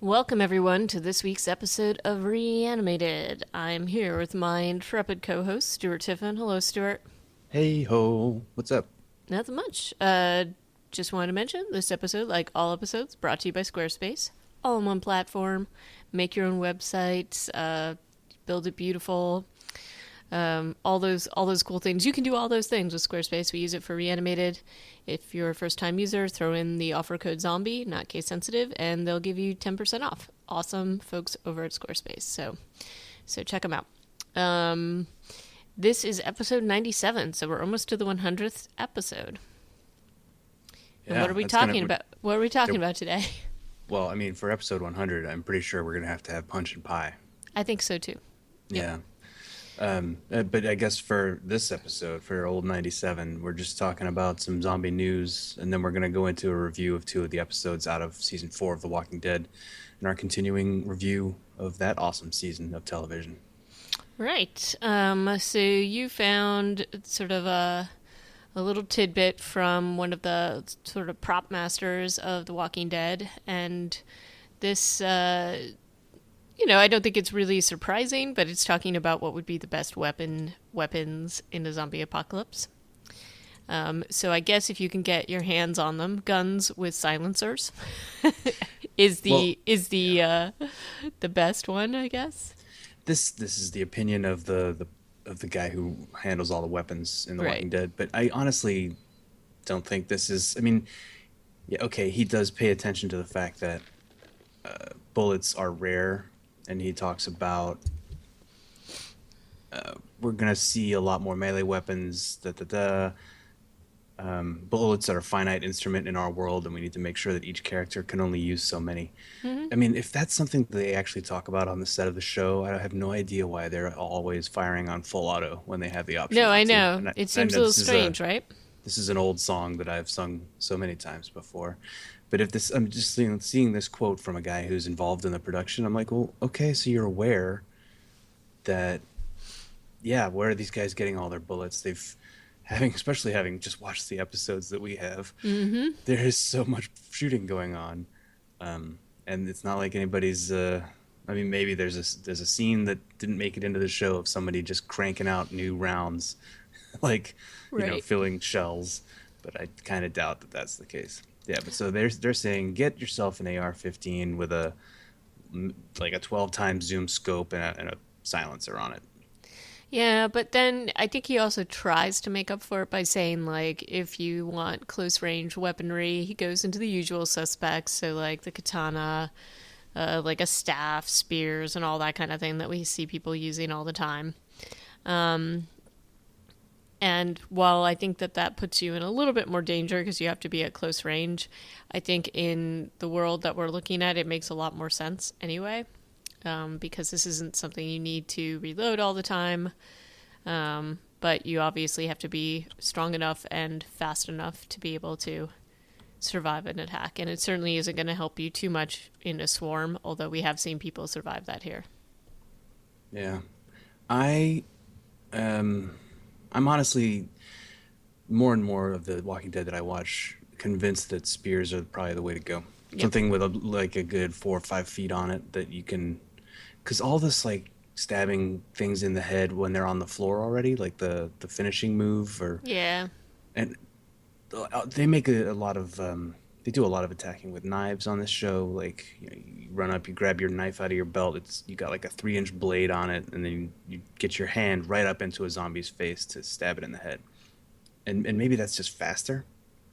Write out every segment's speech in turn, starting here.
Welcome, everyone, to this week's episode of Reanimated. I'm here with my intrepid co host, Stuart Tiffin. Hello, Stuart. Hey ho, what's up? Nothing much. Just wanted to mention this episode, like all episodes, brought to you by Squarespace. All in one platform. Make your own website, build it beautiful. All those cool things. You can do all those things with Squarespace. We use it for Reanimated. If you're a first time user, throw in the offer code zombie, not case sensitive, and they'll give you 10% off. Awesome folks over at Squarespace. So check them out. This is episode 97, so we're almost to the 100th episode. And what Yeah, are we that's gonna. talking about? What are we talking about today? Well, I mean, for episode 100, I'm pretty sure we're gonna have to have punch and pie. I think so too. Yep. Yeah. But I guess for this episode, for old 97, we're just talking about some zombie news, and then we're gonna go into a review of two of the episodes out of season 4 of The Walking Dead, and our continuing review of that awesome season of television. Right. So you found sort of a little tidbit from one of the sort of prop masters of The Walking Dead, and this, I don't think it's really surprising, but it's talking about what would be the best weapons in a zombie apocalypse. So I guess if you can get your hands on them, guns with silencers is Well, the best one, I guess. this is the opinion of the guy who handles all the weapons in The Right. Walking Dead, but I honestly don't think this is. I mean, yeah, okay, he does pay attention to the fact that bullets are rare, and he talks about we're gonna see a lot more melee weapons. Bullets are a finite instrument in our world, and we need to make sure that each character can only use so many. Hmm. I mean, if that's something they actually talk about on the set of the show, I have no idea why they're always firing on full auto when they have the option No, not I to. know. And It I seems a know little this is a strange, right? this is an old song that I've sung so many times before. But if this, I'm just seeing this quote from a guy who's involved in the production. I'm like, well, okay, so you're aware that, yeah, where are these guys getting all their bullets? Especially having just watched the episodes that we have, Hmm. there is so much shooting going on, and it's not like anybody's. I mean, maybe there's a scene that didn't make it into the show of somebody just cranking out new rounds, like Right. filling shells, but I kind of doubt that that's the case. Yeah, but so they're saying get yourself an AR-15 with like a 12 times zoom scope and a silencer on it. Yeah, but then I think he also tries to make up for it by saying, like, if you want close range weaponry, he goes into the usual suspects. So, like, the katana, like a staff, spears, and all that kind of thing that we see people using all the time. Um, and while I think that that puts you in a little bit more danger because you have to be at close range, I think in the world that we're looking at, it makes a lot more sense anyway. Because this isn't something you need to reload all the time. But you obviously have to be strong enough and fast enough to be able to survive an attack. And it certainly isn't going to help you too much in a swarm, although we have seen people survive that here. Yeah, I um, I'm honestly more and more of the Walking Dead that I watch convinced that spears are probably the way to go. Yep. Something with like a good 4 or 5 feet on it that you can, because all this like stabbing things in the head when they're on the floor already, like the finishing move, or Yeah. and they make a lot of they do a lot of attacking with knives on this show. Like you run up, you grab your knife out of your belt. It's you got like a 3 inch blade on it, and then you get your hand right up into a zombie's face to stab it in the head. And maybe that's just faster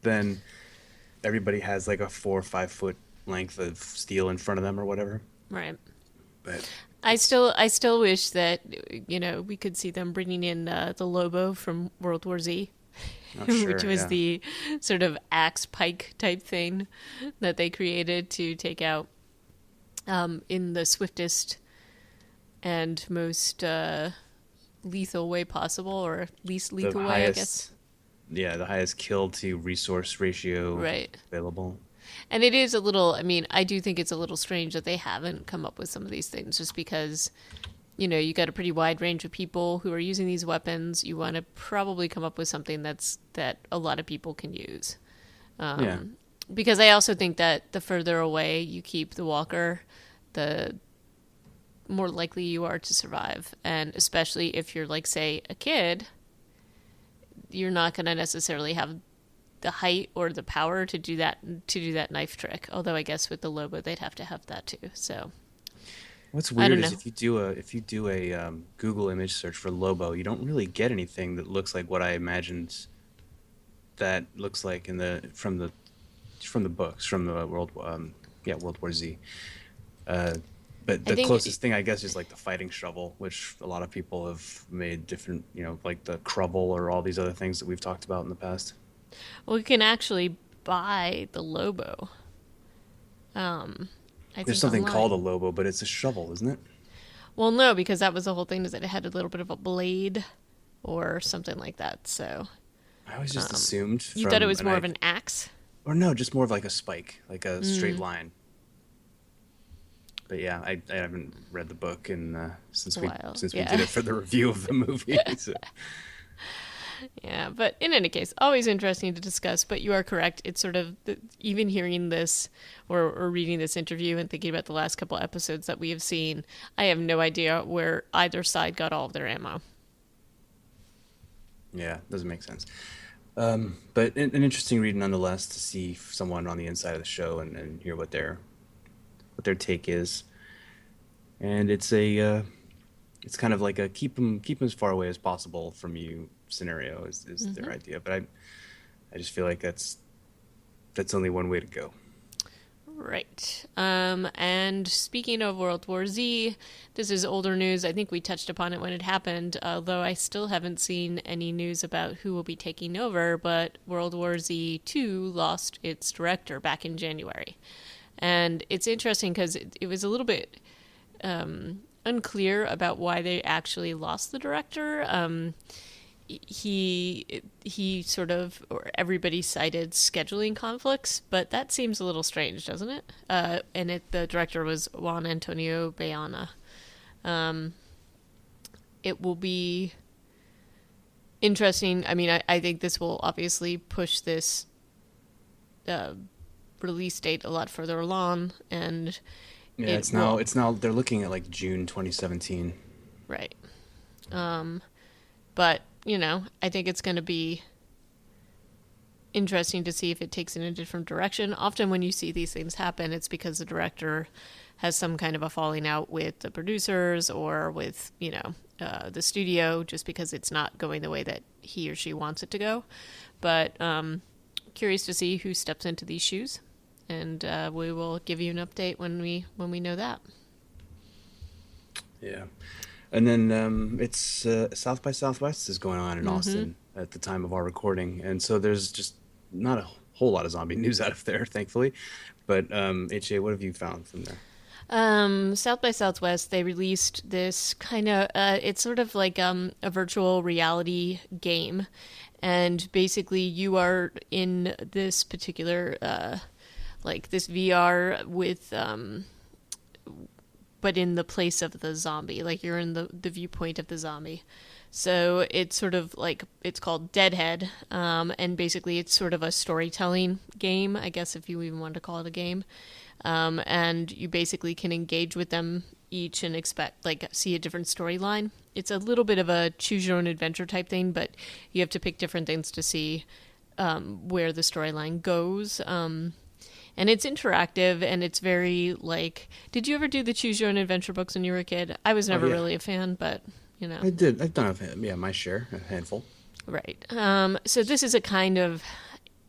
than everybody has like a 4 or 5 foot length of steel in front of them or whatever. Right. But I still wish that we could see them bringing in the Lobo from World War Z, oh which sure, was yeah. the sort of axe pike type thing that they created to take out in the swiftest and most lethal way possible, or least The lethal way, I guess. highest, yeah, the highest kill to resource ratio Right. available. And it is a little, I mean, I do think it's a little strange that they haven't come up with some of these things just because, you got a pretty wide range of people who are using these weapons. You want to probably come up with something that a lot of people can use. Yeah. Um, Because I also think that the further away you keep the walker, the more likely you are to survive. And especially if you're, like, say, a kid, you're not going to necessarily have the height or the power to do that knife trick. Although I guess with the Lobo they'd have to have that too. So What's I weird don't is know. if you do a Google image search for Lobo, you don't really get anything that looks like what I imagined that looks like in the books from the World War Z. Uh, but I the think closest thing I guess is like the fighting shovel, which a lot of people have made different, like the Crubble or all these other things that we've talked about in the past. we can actually buy the Lobo. I There's think something called a online. Lobo, but it's a shovel, isn't it? Well, no, because that was the whole thing is that it had a little bit of a blade or something like that. So I always just assumed you thought it from was an more of I an axe. or no, just more of like a spike, like a straight line. But yeah, I haven't read the book and A while, since we did yeah. it for the review of the movie. So, Yeah, but in any case, always interesting to discuss. But you are correct. It's sort of even hearing this or reading this interview and thinking about the last couple episodes that we have seen, I have no idea where either side got all of their ammo. yeah, doesn't make sense. But an interesting read nonetheless to see someone on the inside of the show and hear what their take is. And it's kind of like a keep them as far away as possible from you scenario is their idea. But I just feel like that's only one way to go. Right. And speaking of World War Z, this is older news. I think we touched upon it when it happened, although I still haven't seen any news about who will be taking over. But World War Z 2 lost its director back in January. And it's interesting because it was a little bit unclear about why they actually lost the director. He sort of, or everybody cited scheduling conflicts, but that seems a little strange, doesn't it? The director was Juan Antonio Bayana. It will be interesting. I mean, I think this will obviously push this uh, release date a lot further along, and Yeah, it will. it's now they're looking at like June 2017. Right. But, I think it's going to be interesting to see if it takes in a different direction. Often when you see these things happen, it's because the director has some kind of a falling out with the producers or with, the studio, just because it's not going the way that he or she wants it to go. But curious to see who steps into these shoes, and we will give you an update when we know that. Yeah. And then it's South by Southwest is going on in Mm-hmm. Austin at the time of our recording, and so there's just not a whole lot of zombie news out of there, thankfully. But HA, what have you found from there? South by Southwest, they released this kind of, it's sort of like a virtual reality game. And basically, you are in this particular, like this VR with, but in the place of the zombie. Like you're in the viewpoint of the zombie. So it's sort of like, it's called Deadhead. And basically, it's sort of a storytelling game, I guess, if you even want to call it a game. And you basically can engage with them each and expect like see a different storyline. It's a little bit of a choose your own adventure type thing, but you have to pick different things to see where the storyline goes. And it's interactive and it's very like. Did you ever do the choose your own adventure books when you were a kid? I was Oh never yeah, really a fan, but you know. I did. I've done my share, a handful. Right. So this is a kind of.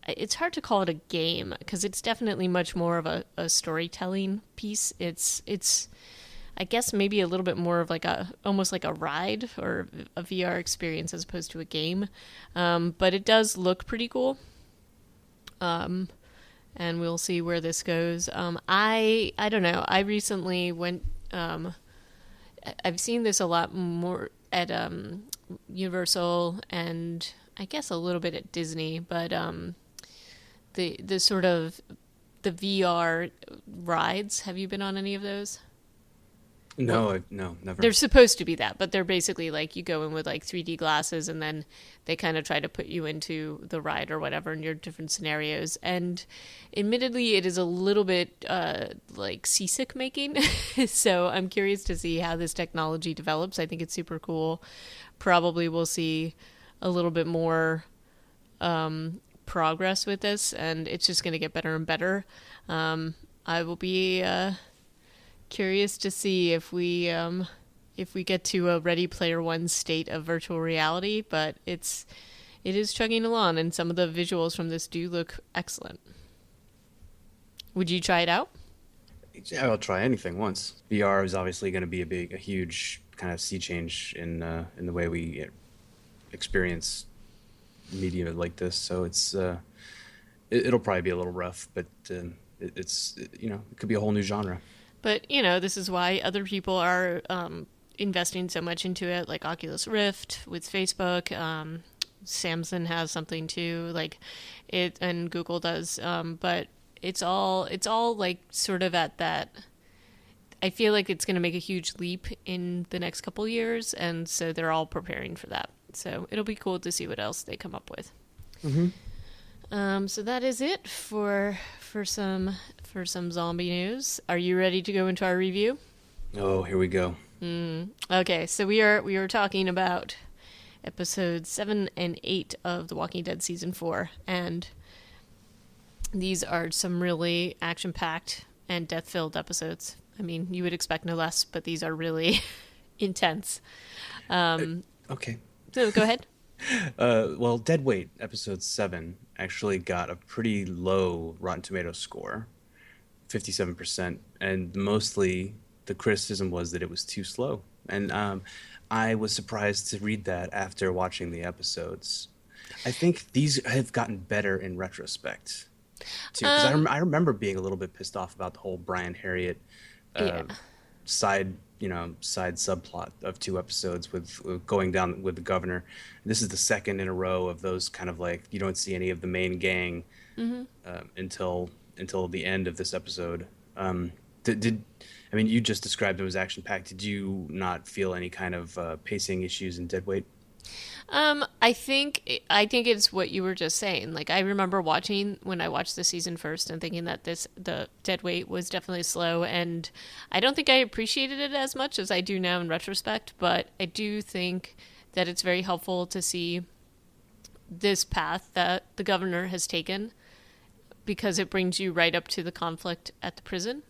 It's hard to call it a game because it's definitely much more of a storytelling piece. It's I guess maybe a little bit more of like a almost like a ride or a VR experience as opposed to a game. But it does look pretty cool. And we'll see where this goes. I don't know. I recently went. I've seen this a lot more at Universal and I guess a little bit at Disney, but the sort of the VR rides. Have you been on any of those? Well, No, they're never. supposed to be that, but they're basically like you go in with like 3D glasses and then they kind of try to put you into the ride or whatever in your different scenarios. And admittedly, it is a little bit like seasick making. So I'm curious to see how this technology develops. I think it's super cool. Probably we'll see a little bit more progress with this, and it's just going to get better and better. I will be curious to see if we get to a Ready Player One state of virtual reality, but it is chugging along, and some of the visuals from this do look excellent. Would you try it out? Yeah, I'll try anything once. VR is obviously going to be a huge kind of sea change in the way we experience media like this. So it'll probably be a little rough, but it could be a whole new genre. But this is why other people are investing so much into it, like Oculus Rift with Facebook. Samsung has something too, like it, and Google does. But it's all like sort of at that. I feel like it's going to make a huge leap in the next couple years, and so they're all preparing for that. So it'll be cool to see what else they come up with. Hmm. So that is it for some zombie news. Are you ready to go into our review? Oh, here we go. Okay, so we are talking about episodes 7 and 8 of The Walking Dead season 4, and these are some really action-packed and death-filled episodes. I mean, you would expect no less, but these are really intense. Okay. So go ahead. Well, Dead Weight, episode 7, actually got a pretty low Rotten Tomatoes score, 57%, and mostly the criticism was that it was too slow. And I was surprised to read that after watching the episodes. I think these have gotten better in retrospect, too, because Um, I remember being a little bit pissed off about the whole Brian Harriet yeah. uh, side subplot of 2 episodes with going down with the governor. This is the second in a row of those kind of like you don't see any of the main gang until the end of this episode. Did I mean you just described it was action packed? Did you not feel any kind of pacing issues in Deadweight? I think it's what you were just saying. Like I remember watching when I watched the season first and thinking that the dead weight was definitely slow, and I don't think I appreciated it as much as I do now in retrospect, but I do think that it's very helpful to see this path that the governor has taken because it brings you right up to the conflict at the prison,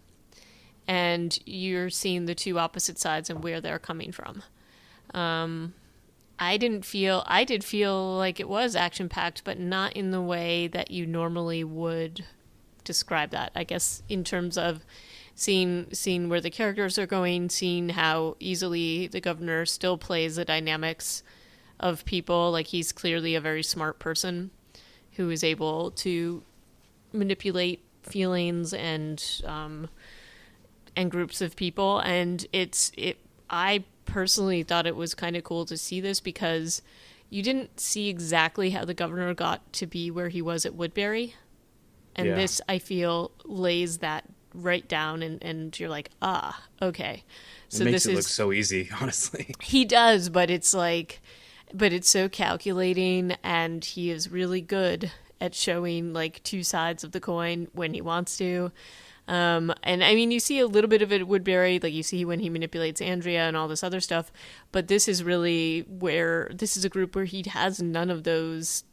and you're seeing the two opposite sides and where they're coming from. I did feel like it was action packed, but not in the way that you normally would describe that. I guess in terms of seeing where the characters are going, seeing how easily the governor still plays the dynamics of people. Like he's clearly a very smart person who is able to manipulate feelings and groups of people, and I personally thought it was kind of cool to see this because you didn't see exactly how the governor got to be where he was at Woodbury, and Yeah, this I feel lays that right down, and you're like, okay, it so makes this it look is so easy, honestly. he does, but it's so calculating, and he is really good at showing like two sides of the coin when he wants to. And I mean, you see a little bit of it at Woodbury, like you see when he manipulates Andrea and all this other stuff. But this is really where this is a group where he has none of those.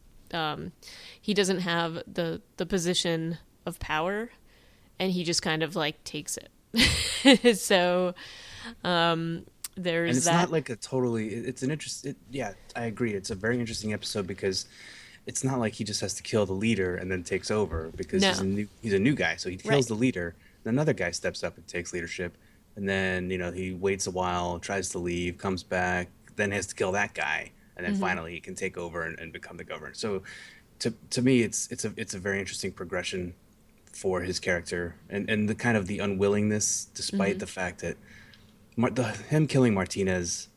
He doesn't have the position of power, and he just kind of like takes it. So And there's it's that. not like a totally it's an yeah, I agree, it's a very interesting episode because it's not like he just has to kill the leader and then takes over because No, he's a new guy, so he kills right. the leader, then another guy steps up and takes leadership, and then he waits a while, tries to leave, comes back, then has to kill that guy, and then finally he can take over and become the governor. So to me it's a very interesting progression for his character, and the kind of the unwillingness despite the fact that him killing Martinez.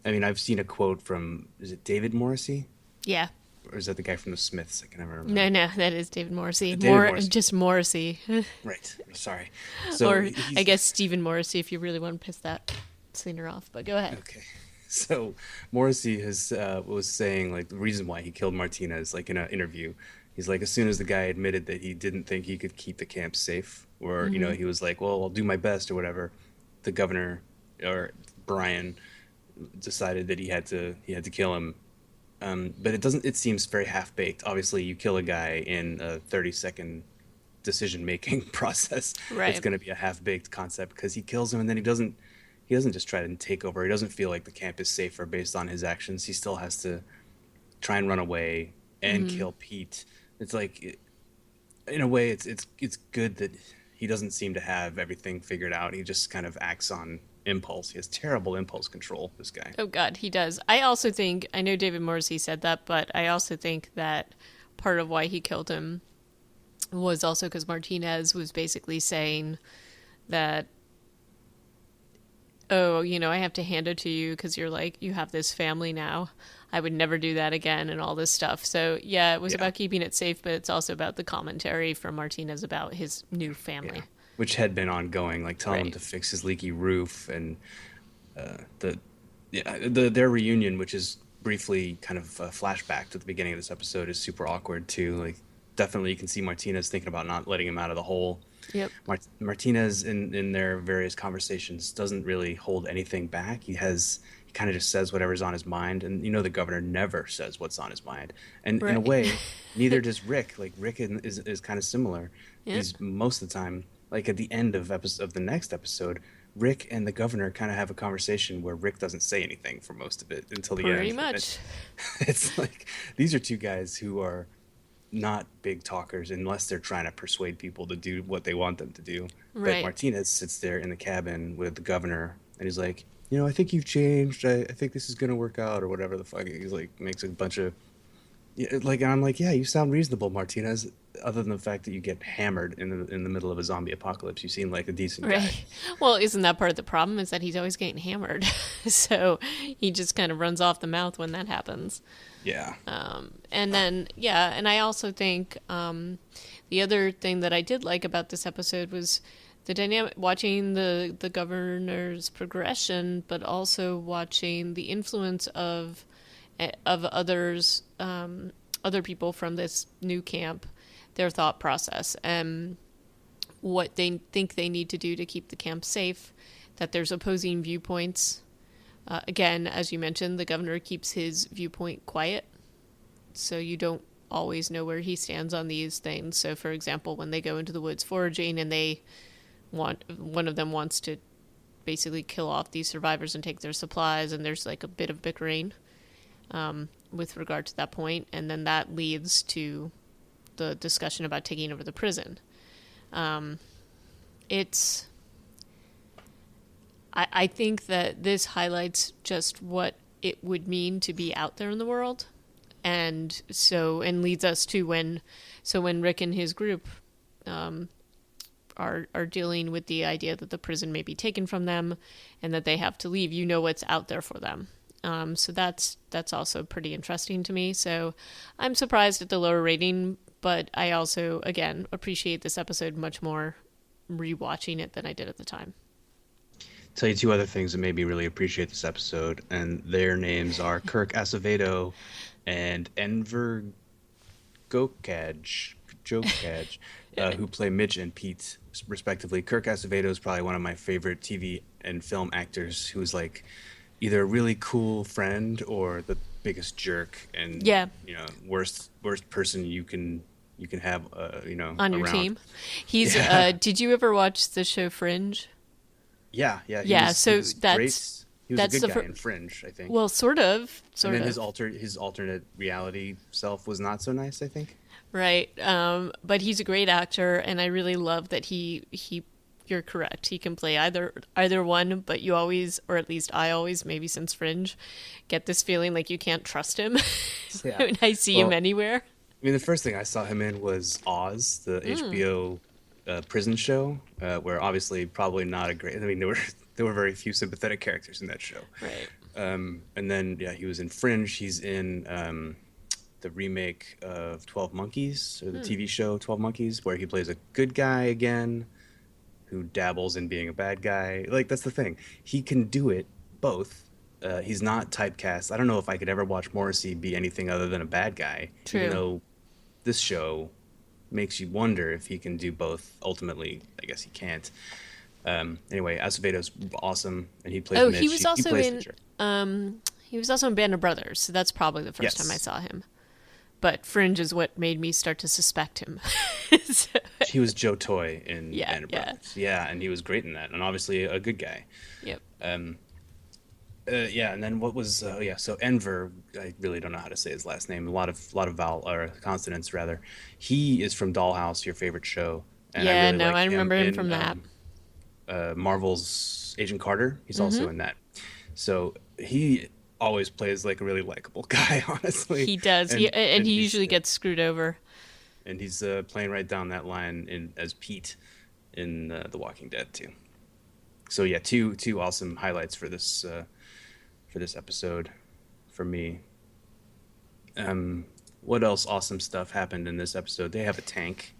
I mean, I've seen a quote from, is it David Morrissey? Yeah. or is that the guy from the Smiths? I can never remember. No, no, that is David Morrissey. David More Morrissey. just Morrissey, Right. Sorry. So or I he's guess Stephen Morrissey if you really want to piss that singer off. But go ahead. okay. So Morrissey has was saying like the reason why he killed Martinez, like in an interview, he's like as soon as the guy admitted that he didn't think he could keep the camp safe, or Hmm. he was like, well, I'll do my best or whatever. The governor or Brian decided that he had to kill him. But it doesn't. It seems very half baked. Obviously, you kill a guy in a 30-second decision making process. It's Right. going to be a half baked concept because he kills him and then he doesn't just try to take over. He doesn't feel like the camp is safer based on his actions. He still has to try and run away and Hmm. kill Pete. It's like in a way it's good that he doesn't seem to have everything figured out. He just kind of acts on impulse. He has terrible impulse control, this guy. Oh God, he does. I also think I know David Morrissey said that, but I also think that part of why he killed him was also because Martinez was basically saying that, oh, I have to hand it to you because you're like, you have this family now. I would never do that again and all this stuff. So, yeah, it was Yeah. about keeping it safe, but it's also about the commentary from Martinez about his new Yeah. family. Which had been ongoing, like telling him Right. to fix his leaky roof and the yeah, their reunion, which is briefly kind of a flashback to the beginning of this episode, is super awkward too. Like, definitely you can see Martinez thinking about not letting him out of the hole. Yep. Martinez in their various conversations doesn't really hold anything back. He kind of just says whatever's on his mind, and the governor never says what's on his mind. And in a Right. way, neither does Rick. Like Rick is kind of similar. Yep. He's most of the time, like at the end of the next episode, Rick and the governor kind of have a conversation where Rick doesn't say anything for most of it until the Pretty end. And much. it's like these are two guys who are not big talkers unless they're trying to persuade people to do what they want them to do. But Right. Martinez sits there in the cabin with the governor and he's like, I think you've changed. I think this is gonna work out or whatever the fuck. He's like makes a bunch of like, and I'm like, yeah, you sound reasonable, Martinez. Other than the fact that you get hammered in the middle of a zombie apocalypse, you seem like a decent guy. Right. Well, isn't that part of the problem is that he's always getting hammered. So he just kind of runs off the mouth when that happens. Yeah. And then, yeah, and I also think the other thing that I did like about this episode was the dynamic, watching the governor's progression, but also watching the influence of others, other people from this new camp, their thought process, and what they think they need to do to keep the camp safe. That there's opposing viewpoints. Again, as you mentioned, the governor keeps his viewpoint quiet, so you don't always know where he stands on these things. So, for example, when they go into the woods foraging and one of them wants to basically kill off these survivors and take their supplies, and there's like a bit of bickering with regard to that point, and then that leads to the discussion about taking over the prison. It's I think that this highlights just what it would mean to be out there in the world, and leads us to when Rick and his group are dealing with the idea that the prison may be taken from them and that they have to leave. What's out there for them. So that's also pretty interesting to me. So I'm surprised at the lower rating, but I also again appreciate this episode much more rewatching it than I did at the time. Tell you two other things that made me really appreciate this episode, and their names are Kirk Acevedo and Enver Jokaj, who play Mitch and Pete, respectively. Kirk Acevedo is probably one of my favorite TV and film actors who's like either a really cool friend or the biggest jerk and Yeah, worst person you can have on your around. team. He's Yeah. did you ever watch the show Fringe? Yeah, he Yeah, was so he was great. He was a that's good the guy in Fringe, I think. well, sort of, And sort then of. his alternate reality self was not so nice, I think. Right. But he's a great actor, and I really love that he. You're correct. He can play either one, but you always, or at least I always, maybe since Fringe, get this feeling like you can't trust him Yeah. when I see him Well, anywhere. I mean, the first thing I saw him in was Oz, the HBO prison show, where obviously probably not a great. I mean, there were very few sympathetic characters in that show. Right. And then yeah, he was in Fringe. He's in the remake of 12 Monkeys, or the Hmm. TV show 12 Monkeys, where he plays a good guy again who dabbles in being a bad guy. Like, that's the thing. He can do it both. He's not typecast. I don't know if I could ever watch Morrissey be anything other than a bad guy, even True. though this show makes you wonder if he can do both. Ultimately, I guess he can't. Anyway, Acevedo's awesome, and he plays Oh, Mitch. He plays the jerk. he was also in Band of Brothers, so that's probably the first time I Yes, saw him. But Fringe is what made me start to suspect him. So, he was Joe Toy in yeah, Band of yeah. Brothers. Yeah, and he was great in that, and obviously a good guy. Yep. Yeah, and then what was yeah? So Enver, I really don't know how to say his last name. A lot of vowel or consonants rather. He is from Dollhouse, your favorite show, and I Yeah, really no, like I him remember him in from that. Marvel's Agent Carter. He's Mm-hmm. also in that. So he always plays like a really likable guy, honestly, He does. And and he usually gets screwed over. he's playing right down that line in as Pete in The Walking Dead too. So yeah, two awesome highlights for this episode for me. What else awesome stuff happened in this episode? They have a tank.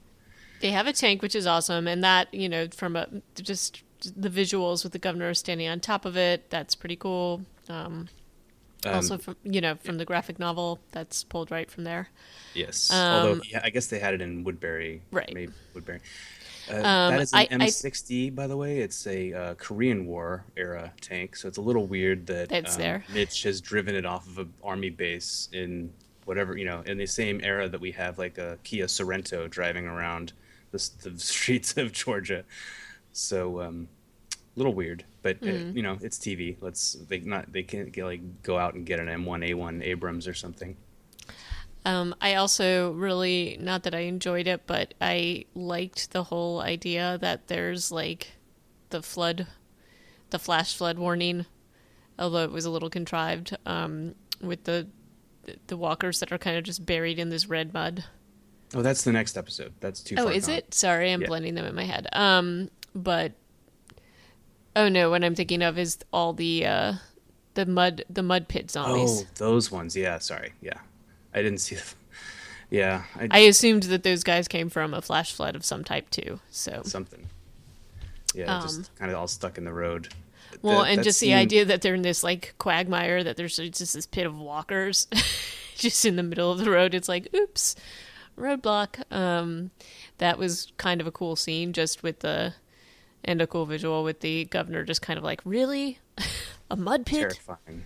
They have a tank, which is awesome, and that from just the visuals with the governor standing on top of it, that's pretty cool. Also Um, from from the graphic novel, that's pulled right from there. yes, although yeah, I guess they had it in Woodbury, Right. maybe Woodbury. That is an I M60, by the way. It's a Korean War era tank, so it's a little weird that That's there. Mitch has driven it off of an army base in whatever, in the same era that we have like a Kia Sorento driving around the streets of Georgia. So a little weird, but it's TV. They can't get, like go out and get an M1A1 Abrams or something. I also really, not that I enjoyed it, but I liked the whole idea that there's like the flood, the flash flood warning, although it was a little contrived, with the walkers that are kind of just buried in this red mud. Oh, that's the next episode. That's too Oh, far is gone. it? Sorry, I'm Yeah. blending them in my head. But oh no, what I'm thinking of is all the mud pit Oh, zombies. those ones. Yeah, sorry. Yeah. I didn't see yeah, I I assumed that those guys came from a flash flood of some type too. So, something. Yeah, um, just kind of all stuck in the road. well, and That just the scene, idea that they're in this like quagmire, that there's just this pit of walkers, just in the middle of the road. It's like, oops, roadblock. That was kind of a cool scene, just with the and a cool visual with the governor just kind of like, really, a mud pit? terrifying.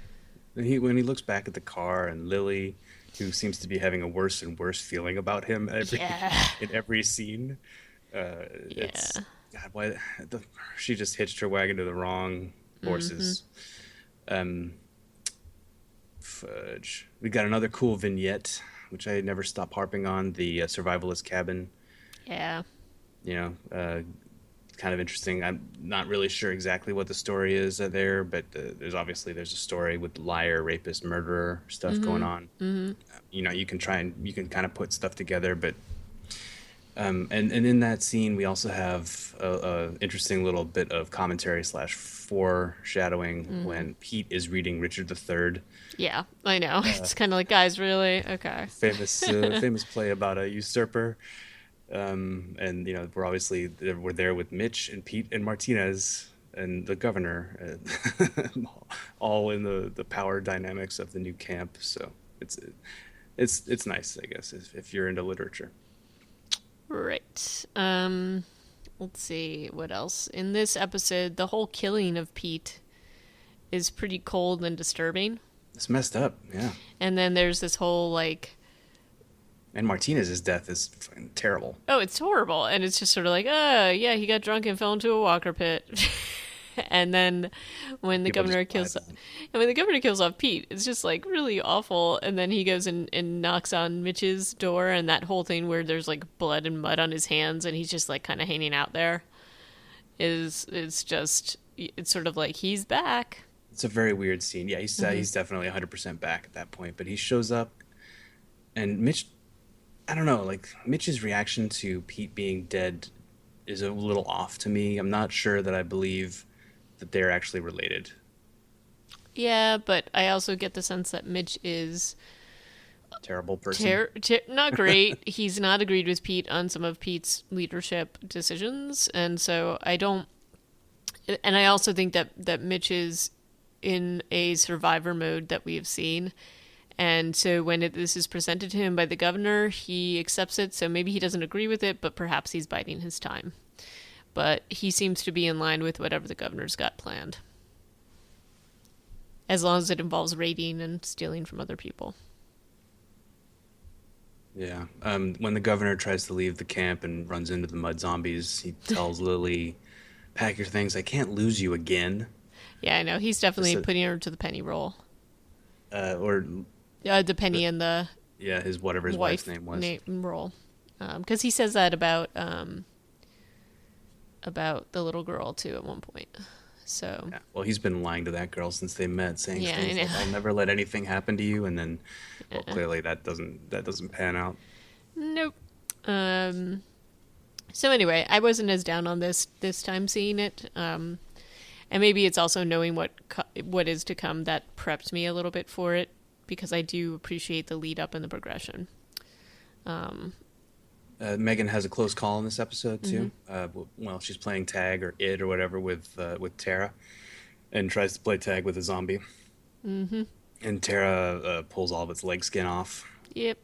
When he looks back at the car and Lily, who seems to be having a worse and worse feeling about him Yeah, in every scene. yeah. It's God, why she just hitched her wagon to the wrong Mm-hmm. horses. Um, Fudge. We got another cool vignette, which I never stop harping on, the survivalist cabin. Yeah. You know, kind of interesting. I'm not really sure exactly what the story is there, but there's a story with liar, rapist, murderer stuff going Mm-hmm. on. Mm-hmm. You can kind of put stuff together, but and in that scene we also have a interesting little bit of commentary slash foreshadowing Mm-hmm. when Pete is reading Richard III, Yeah, I know. It's kind of like, guys, really? Okay. famous play about a usurper. And we're there with Mitch and Pete and Martinez and the governor, all in the power dynamics of the new camp. So it's it's nice, I guess, if you're into literature. Right. Let's see what else. In this episode, the whole killing of Pete is pretty cold and disturbing. It's messed up, yeah. And then there's this whole like, And Martinez's death is fucking terrible. oh, it's horrible. And it's just sort of like, oh, yeah, he got drunk and fell into a walker pit. And then when the People just governor buy kills that. and when the governor kills off Pete, it's just like really awful. And then he goes and knocks on Mitch's door, and that whole thing where there's like blood and mud on his hands and he's just like kind of hanging out there is just, it's sort of like he's back. It's a very weird scene. Yeah, Hmm. he's definitely 100% back at that point, but he shows up and Mitch, I don't know, like Mitch's reaction to Pete being dead is a little off to me. I'm not sure that I believe that they're actually related. Yeah, but I also get the sense that Mitch is Terrible person. Not great. He's not agreed with Pete on some of Pete's leadership decisions, and so I don't. And I also think that Mitch is in a survivor mode that we have seen. And so when this is presented to him by the governor, he accepts it. So maybe he doesn't agree with it, but perhaps he's biding his time. But he seems to be in line with whatever the governor's got planned, as long as it involves raiding and stealing from other people. Yeah. When the governor tries to leave the camp and runs into the mud zombies, he tells Lily, "Pack your things. I can't lose you again." Yeah, I know. He's This, definitely putting her to the penny roll. or The penny and the yeah, his whatever his wife's wife name was. name roll. Because he says that about the little girl, too, at one point. So, Yeah. Well, he's been lying to that girl since they met, saying yeah, I things know. like, "I'll never let anything happen to you," and then, well, clearly that doesn't pan out. Nope. So anyway, I wasn't as down on this time seeing it. And maybe it's also knowing what is to come that prepped me a little bit for it, because I do appreciate the lead up and the progression. Megan has a close call in this episode too. Well, she's playing tag or it or whatever with Tara, and tries to play tag with a zombie. And Tara pulls all of its leg skin off Yep.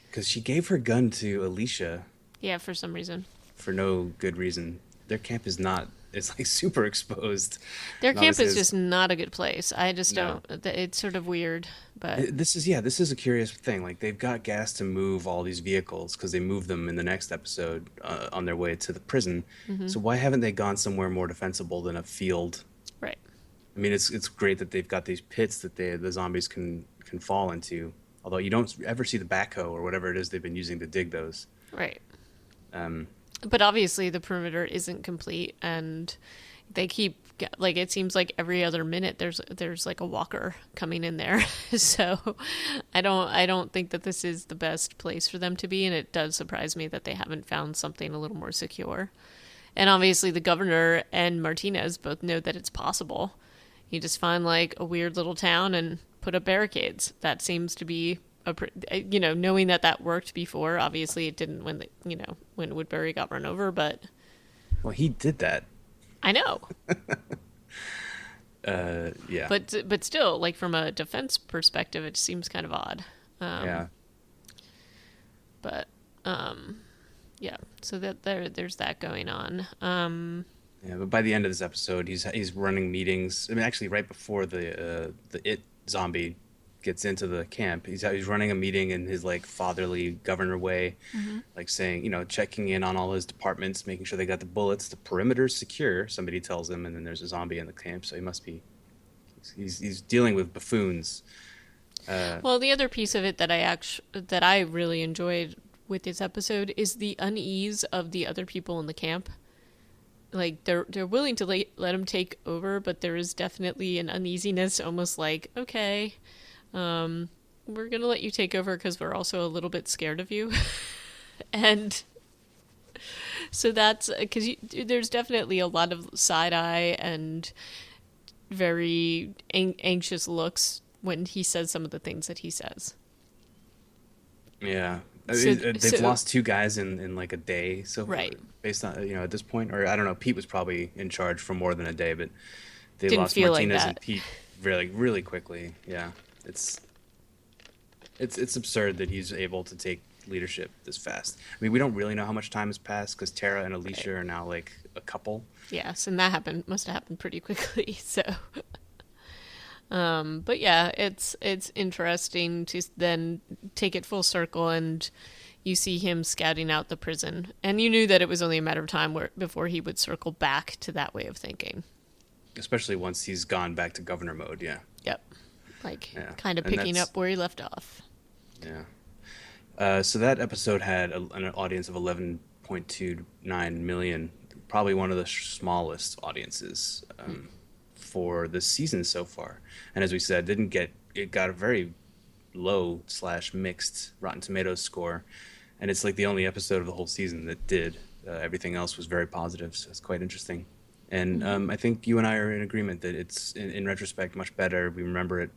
because she gave her gun to Alicia Yeah, for some reason. for no good reason. Their camp is not. It's like super exposed. Their And camp obviously is it's- just not a good place. I just no. don't. It's sort of weird, but This is a curious thing. Like they've got gas to move all these vehicles because they moved them in the next episode on their way to the prison. So why haven't they gone somewhere more defensible than a field? right. I mean, it's great that they've got these pits that the zombies can fall into. Although you don't ever see the backhoe or whatever it is they've been using to dig those. Right. Um, But obviously the perimeter isn't complete, and they keep like, it seems like every other minute there's like a walker coming in there. So I don't think that this is the best place for them to be, and it does surprise me that they haven't found something a little more secure. And obviously the governor and Martinez both know that it's possible. You just find like a weird little town and put up barricades. That seems to be knowing that worked before. Obviously it didn't when Woodbury got run over, but well, he did that. I know. Yeah. But still, like, from a defense perspective, it seems kind of odd. Yeah. But yeah. So there's that going on. Yeah, but by the end of this episode, he's running meetings. I mean, actually, right before the it zombie gets into the camp, he's running a meeting in his like fatherly governor way, like saying, checking in on all his departments, making sure they got the bullets, the perimeter's secure. Somebody tells him, and then there's a zombie in the camp, so he must be. He's dealing with buffoons. Well, the other piece of it that I really enjoyed with this episode is the unease of the other people in the camp. Like, they're willing to let him take over, but there is definitely an uneasiness, almost like, okay, we're gonna let you take over because we're also a little bit scared of you. And so that's because there's definitely a lot of side eye and very anxious looks when he says some of the things that he says. Yeah. So- They've so- lost two guys in like a day, so Right. based on at this point, or I don't know, Pete was probably in charge for more than a day, but they Didn't lost feel like Martinez that. and Pete really quickly. Yeah, it's absurd that he's able to take leadership this fast. I mean, we don't really know how much time has passed because Tara and Alicia are now like a couple. Yes, and that must have happened pretty quickly. So, but yeah, it's interesting to then take it full circle, and you see him scouting out the prison, and you knew that it was only a matter of time before he would circle back to that way of thinking. Especially once he's gone back to governor mode. Yeah, Yep, like Yeah, kind of and picking that's- up where he left off. yeah. So that episode had an audience of 11.29 million, probably one of the smallest audiences for the season so far. And as we said, it got a very low / mixed Rotten Tomatoes score, and it's like the only episode of the whole season that did. Everything else was very positive, so it's quite interesting. And I think you and I are in agreement that it's in retrospect much better. We remember it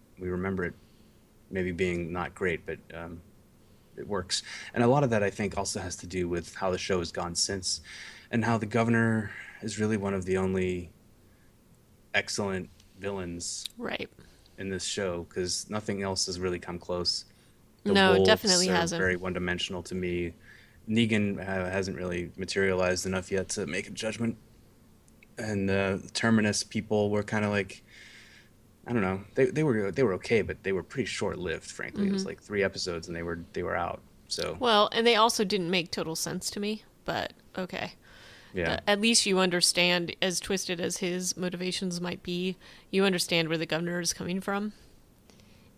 maybe being not great, but it works. And a lot of that, I think, also has to do with how the show has gone since, and how the governor is really one of the only excellent villains Right. in this show because nothing else has really come close. The No, it wolves definitely are hasn't. very one-dimensional to me. Negan hasn't really materialized enough yet to make a judgment, and the Terminus people were kind of like, I don't know, they were okay, but they were pretty short-lived. Frankly, it was like 3 episodes and they were out. So Well, and they also didn't make total sense to me, but okay. yeah, At least you understand, as twisted as his motivations might be, you understand where the governor is coming from,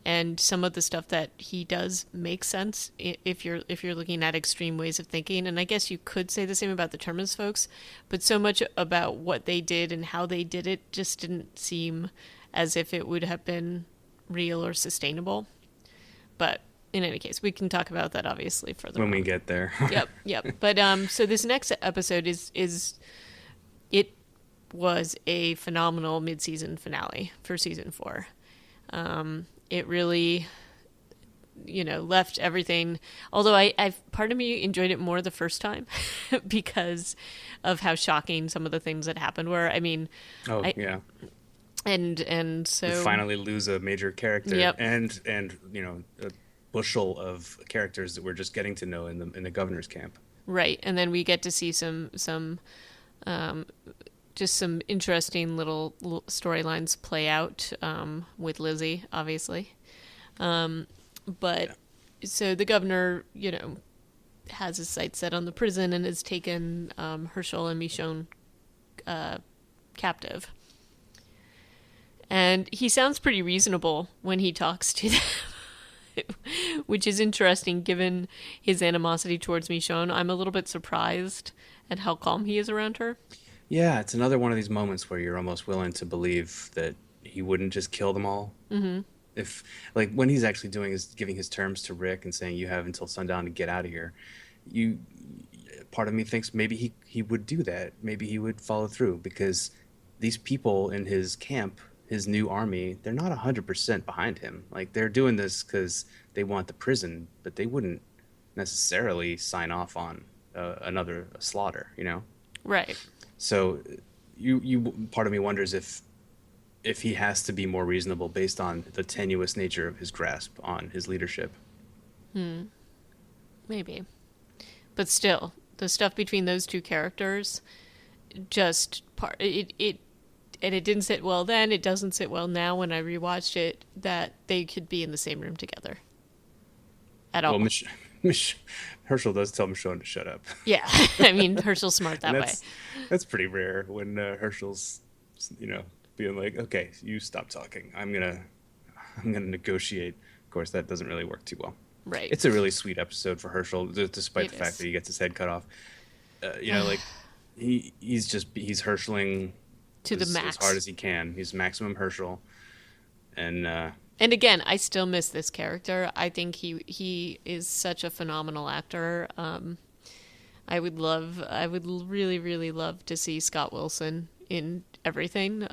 and some of the stuff that he does make sense if you're looking at extreme ways of thinking. And I guess you could say the same about the Terminus folks, but so much about what they did and how they did it just didn't seem as if it would have been real or sustainable. But in any case, we can talk about that obviously further when we on. get there. Yep, yep. But so this next episode is it was a phenomenal mid-season finale for season 4. It really, left everything. Although I part of me enjoyed it more the first time because of how shocking some of the things that happened were. I mean, Oh I yeah, and we so finally lose a major character, yep, and a bushel of characters that we're just getting to know in the governor's camp. right. And then we get to see some just some interesting little storylines play out with Lizzie, obviously. But Yeah. so the governor, has his sights set on the prison and has taken Herschel and Michonne captive. And he sounds pretty reasonable when he talks to them, which is interesting given his animosity towards Michonne. I'm a little bit surprised at how calm he is around her. Yeah, it's another one of these moments where you're almost willing to believe that he wouldn't just kill them all. If, like, when he's actually doing is giving his terms to Rick and saying you have until sundown to get out of here, you part of me thinks maybe he would do that. Maybe he would follow through because these people in his camp, his new army, they're not 100% behind him. Like they're doing this because they want the prison, but they wouldn't necessarily sign off on another slaughter. Right. So you part of me wonders if he has to be more reasonable based on the tenuous nature of his grasp on his leadership. Maybe. But still, the stuff between those two characters just it and it didn't sit well then, it doesn't sit well now when I rewatched it that they could be in the same room together at Well, all. Herschel does tell Michonne to shut up, Yeah. I mean, Herschel's smart and that way. that's pretty rare when Herschel's being like, okay, you stop talking. I'm gonna negotiate. Of course, that doesn't really work too well. Right. It's a really sweet episode for Herschel, despite It the fact is. that he gets his head cut off. Like he's Herscheling To the as hard max. as he can. He's maximum Herschel, and And again, I still miss this character. I think he is such a phenomenal actor. I would really, really love to see Scott Wilson in everything.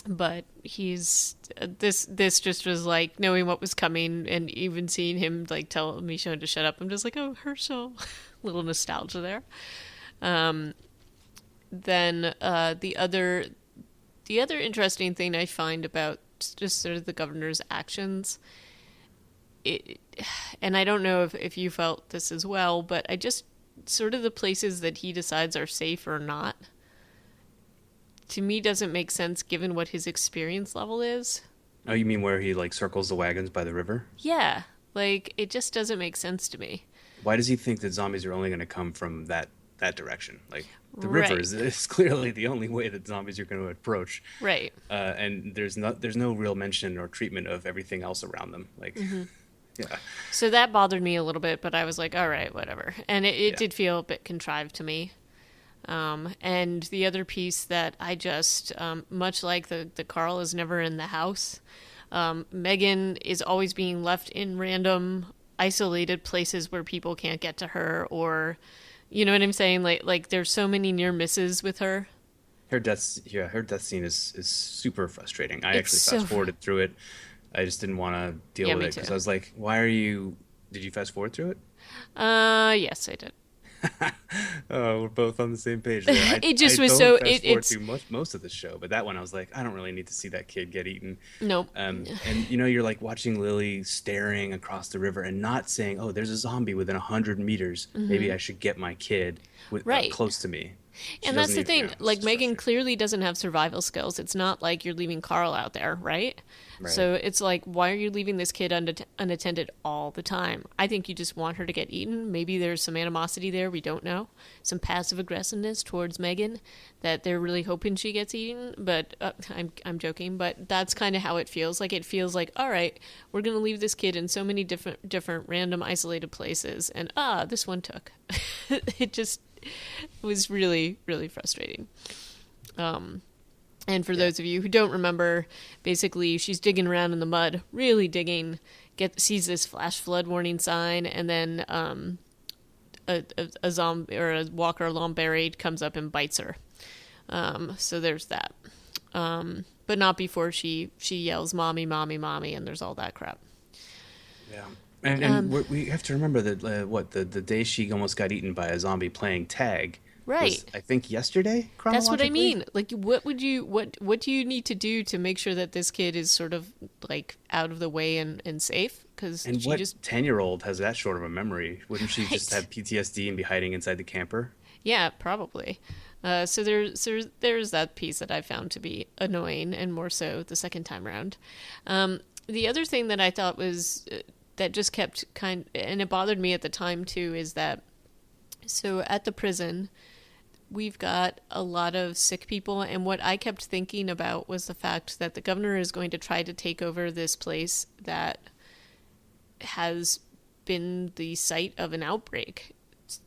But he's this just was like knowing what was coming, and even seeing him like tell Michonne to shut up. I'm just like, oh, Herschel, little nostalgia there. Then the other interesting thing I find about just sort of the governor's actions, it, and I don't know if you felt this as well, but I just sort of the places that he decides are safe or not, to me doesn't make sense given what his experience level is. oh, you mean where he like circles the wagons by the river? Yeah, like it just doesn't make sense to me. Why does he think that zombies are only going to come from that direction? Like the river Right, is clearly the only way that zombies are going to approach, right. and there's no real mention or treatment of everything else around them. Like, yeah, So that bothered me a little bit, but I was like, all right, whatever. And it yeah. did feel a bit contrived to me. And the other piece that I just, much like the Carl is never in the house, Megan is always being left in random, isolated places where people can't get to her, or, you know what I'm saying? Like there's so many near misses with her. Her death scene is super frustrating. I It's actually so fast forwarded through it I just didn't want to deal Yeah, with me it too. because I was like, why are you? Did you fast forward through it? Yes, I did. Oh, we're both on the same page there. I It I just was don't so fast forward it's through most of the show, but that one I was like, I don't really need to see that kid get eaten. nope. And you're like watching Lily staring across the river and not saying, "Oh, there's a zombie within 100 meters. Maybe I should get my kid Right. close to me." She And doesn't that's the even, thing. it's Like just Megan frustrating. clearly doesn't have survival skills. It's not like you're leaving Carl out there, right? Right. So it's like, why are you leaving this kid unattended all the time? I think you just want her to get eaten. Maybe there's some animosity there. We don't know. Some passive aggressiveness towards Megan that they're really hoping she gets eaten. But I'm joking. But that's kind of how it feels. Like it feels like, all right, we're gonna leave this kid in so many different random isolated places, and this one took. It just was really really frustrating. And for Yeah. those of you who don't remember, basically she's digging around in the mud, really digging, sees this flash flood warning sign, and then a zombie or a walker long buried comes up and bites her. So there's that. But not before she yells "mommy, mommy, mommy," and there's all that crap. Yeah. And we have to remember that the day she almost got eaten by a zombie playing tag was, Right. I think, yesterday That's what I chronologically. mean. Like, what do you need to do to make sure that this kid is sort of like out of the way and safe? Because And she what just 10-year-old has that short of a memory? Wouldn't she just right. have PTSD and be hiding inside the camper? Yeah, probably. So there's that piece that I found to be annoying, and more so the second time around. The other thing that I thought was that just kept and it bothered me at the time too, is that so at the prison we've got a lot of sick people, and what I kept thinking about was the fact that the governor is going to try to take over this place that has been the site of an outbreak.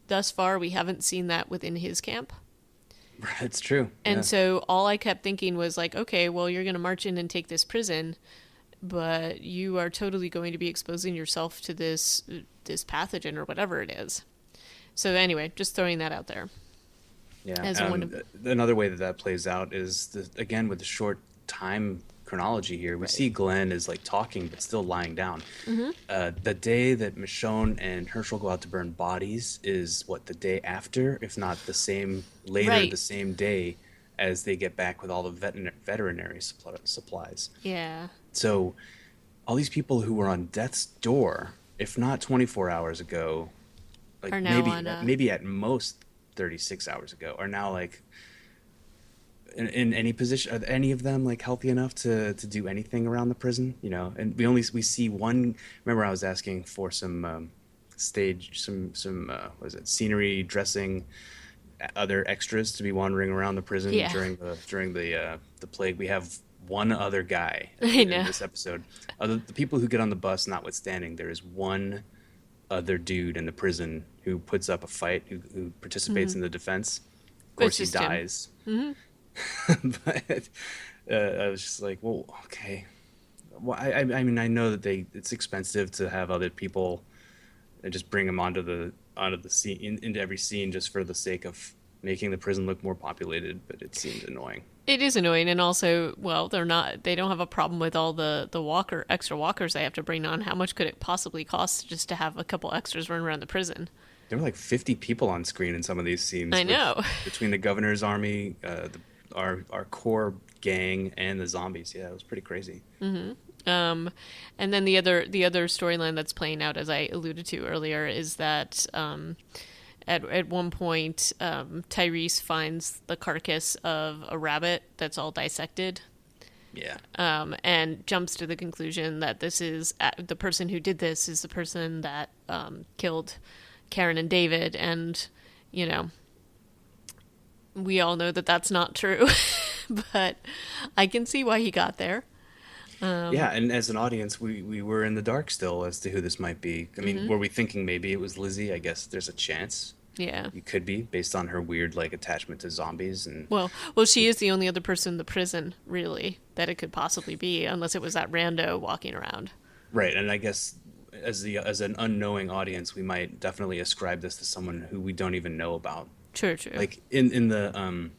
Thus far, we haven't seen that within his camp. It's true. And Yeah. so all I kept thinking was like, okay, well, you're going to march in and take this prison, but you are totally going to be exposing yourself to this pathogen or whatever it is. So anyway, just throwing that out there Yeah. as one of Another way that that plays out is again with the short time chronology here. We right. see Glenn is like talking but still lying down. Mm-hmm. The day that Michonne and Herschel go out to burn bodies is what, the day after, if not the same, later the Right. same day as they get back with all the veterinary supplies. Yeah. So all these people who were on death's door, if not 24 hours ago, like Are now maybe on maybe at most 36 hours ago, are now like in any position. Are any of them like healthy enough to do anything around the prison? And we see one. Remember, I was asking for some stage, some what is it, scenery, dressing, other extras to be wandering around the prison yeah. during the plague. We have one other guy I in know. this episode. The people who get on the bus notwithstanding, there is one other dude in the prison who puts up a fight, who participates Mm-hmm. in the defense. Of But it's course, he just him. dies. Mm-hmm. But I was just like, well, okay. Well, I mean, I know that it's expensive to have other people and just bring them onto the scene, into every scene, just for the sake of making the prison look more populated. But it seemed annoying. It is annoying, and also, well, they don't have a problem with all the extra walkers they have to bring on. How much could it possibly cost just to have a couple extras run around the prison? There were like 50 people on screen in some of these I scenes, with know. between the governor's army, our core gang, and the zombies. Yeah, it was pretty crazy. And then the other storyline that's playing out, as I alluded to earlier, is that at one point Tyrese finds the carcass of a rabbit that's all dissected, Yeah. and jumps to the conclusion that this is the person who did this is the person that killed Karen and David, and you know we all know that that's not true, but I can see why he got there. Yeah, and as an audience, we were in the dark still as to who this might be. I mean, were we thinking maybe it was Lizzie? I guess there's a chance Yeah. you could be, based on her weird like attachment to zombies. And Well, she is the only other person in the prison, really, that it could possibly be, unless it was that rando walking around. right, and I guess as an unknowing audience, we might definitely ascribe this to someone who we don't even know about. True, true. Like in the